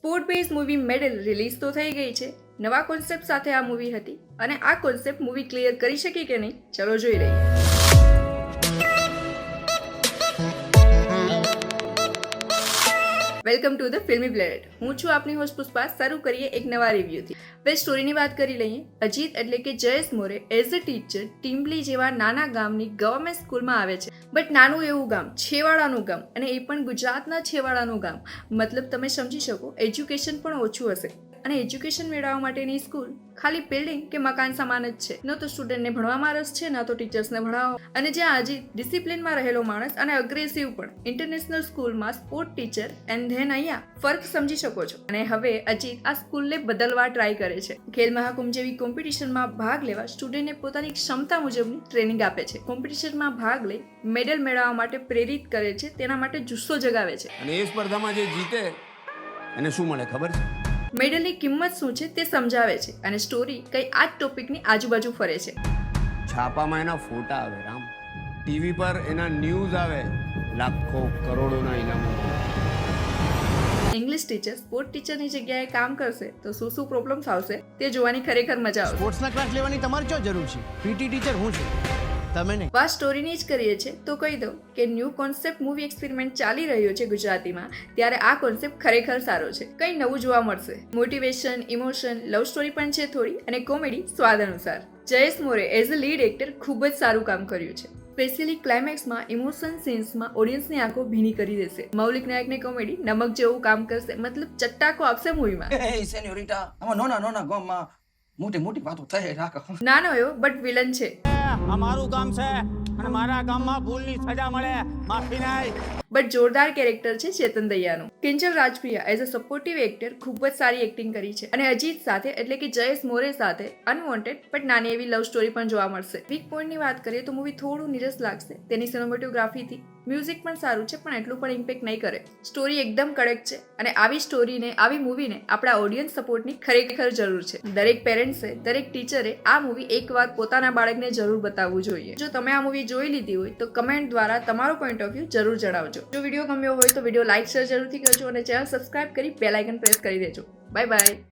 Sport base movie medal release તો થઈ ગઈ છે. નવા કોન્સેપ્ટ સાથે આ મૂવી હતી અને આ કોન્સેપ્ટ મૂવી ક્લિયર કરી શકી કે નહીં, ચલો જોઈ લઈએ. વેલકમ ટુ ધ ફિલ્મી પ્લેનેટ. હું છું આપની હોસ્ટ પુષ્પા. શરૂ કરીએ એક નવા રિવ્યુથી. હવે સ્ટોરીની વાત કરી લઈએ. અજીત એટલે કે જયેશ મોરે એઝ અ ટીચર ટીમ્બલી જેવા નાના ગામની ગવર્મેન્ટ સ્કૂલમાં આવે છે. બટ નાનું એવું ગામ, છેવાડાનું ગામ, અને એ પણ ગુજરાતના છેવાડાનું ગામ. મતલબ તમે સમજી શકો, એજ્યુકેશન પણ ઓછું હશે. અને એજ્યુકેશન મેળવવા માટેની સ્કૂલ ખાલી બિલ્ડિંગ કે મકાન સમાન જ છે. ન તો સ્ટુડન્ટને ભણવામાં રસ છે, ન તો ટીચર્સને ભણાવો. અને જ્યાં અજીત ડિસિપ્લિનમાં રહેલો માણસ અને અગ્રેસિવ પણ, ઇન્ટરનેશનલ સ્કૂલમાં સ્પોર્ટ ટીચર, એન્ડ ધેન અહીંયા ફર્ક સમજી શકો છો. અને હવે અજીત આ સ્કૂલને બદલવા ટ્રાય કરે છે. ખેલ મહાકુંભ જેવી કોમ્પિટિશનમાં ભાગ લેવા સ્ટુડન્ટને પોતાની ક્ષમતા મુજબની ટ્રેનિંગ આપે છે. કોમ્પિટિશનમાં ભાગ લઈ મેડલ મેળવવા માટે પ્રેરિત કરે છે, તેના માટે જુસ્સો જગાવે છે. અને એ સ્પર્ધામાં જે જીતે એને શું મળે ખબર છે? મેડલની કિંમત શું છે તે સમજાવે છે. અને સ્ટોરી કઈ આ જ ટોપિકની આજુબાજુ ફરે છે. છાપામાં એના ફોટા આવે રામ, ટીવી પર એના ન્યૂઝ આવે, લાખો કરોડોના ઇનામો. ઇંગ્લિશ ટીચર સ્પોર્ટ ટીચરની જગ્યાએ કામ કરશે તો શું શું પ્રોબ્લેમ્સ આવશે તે જોવાની ખરેખર મજા આવશે. સ્પોર્ટ્સના ક્લાસ લેવાની તમારી શું જરૂર છે? પીટી ટીચર હું છું, તમે નહીં. વાત સ્ટોરીની જ કરીએ છીએ તો કહી દઉં કે ન્યૂ કોન્સેપ્ટ મૂવી એક્સપેરિમેન્ટ ચાલી રહ્યો છે ગુજરાતીમાં, ત્યારે આ કોન્સેપ્ટ ખરેખર સારો છે. કંઈ નવું જોવા મળશે. મોટિવેશન, ઇમોશન, લવ સ્ટોરી પણ છે થોડી, અને કોમેડી સ્વાદ અનુસાર. જયેશ મોરે એઝ અ લીડ એક્ટર ખૂબ જ સારું કામ કર્યું છે. સ્પેશિયલી ક્લાઇમેક્સમાં ઇમોશન સીન્સમાં ઓડિયન્સની આંખો ભીની કરી દેશે. મૌલિક નાયકની કોમેડી નમક જેવું કામ કરશે, મતલબ ચટ્ટાકો આપશે મૂવીમાં. સેન્યોરિટા, આમાં નાના ગામમાં મોટી વાતો થઈ રાખો. નાનો એવો બટ વિલન છે. અમારું ગામ છે અને મારા ગામમાં ભૂલની સજા મળે, માફી નહીં. બટ જોરદાર કેરેક્ટર છે ચેતન દૈયાનું. Kinjal Rajpriya as a supportive actor ખૂબ જ સારી એક્ટિંગ કરી છે. અને અજીત સાથે એટલે કે જયેશ મોરે સાથે અનવોન્ટેડ બટ નાની એવી લવ સ્ટોરી પણ જોવા મળશે. વીક પોઈન્ટની વાત કરીએ તો મૂવી થોડું નીરસ લાગશે. તેની સિનેમેટોગ્રાફીથી મ્યુઝિક પણ સારું છે, પણ એટલું પણ ઇમ્પેક્ટ નહીં કરે. સ્ટોરી એકદમ કડક છે, અને આવી સ્ટોરીને, આવી મૂવીને આપણા ઓડિયન્સ સપોર્ટની ખરેખર જરૂર છે. દરેક પેરેન્ટ્સે, દરેક ટીચરે આ મૂવી એકવાર પોતાના બાળકને જરૂર બતાવવું જોઈએ. જો તમે આ મૂવી જોઈ લીધી હોય તો કમેન્ટ દ્વારા તમારો પોઈન્ટ ઓફ વ્યૂ જરૂર જણાવજો. જો વિડીયો ગમ્યો હોય તો વિડીયો લાઇક શેર જરૂરથી કરજો, અને ચેનલ સબસ્ક્રાઇબ કરી બેલ આઇકન પ્રેસ કરી દેજો. Bye bye.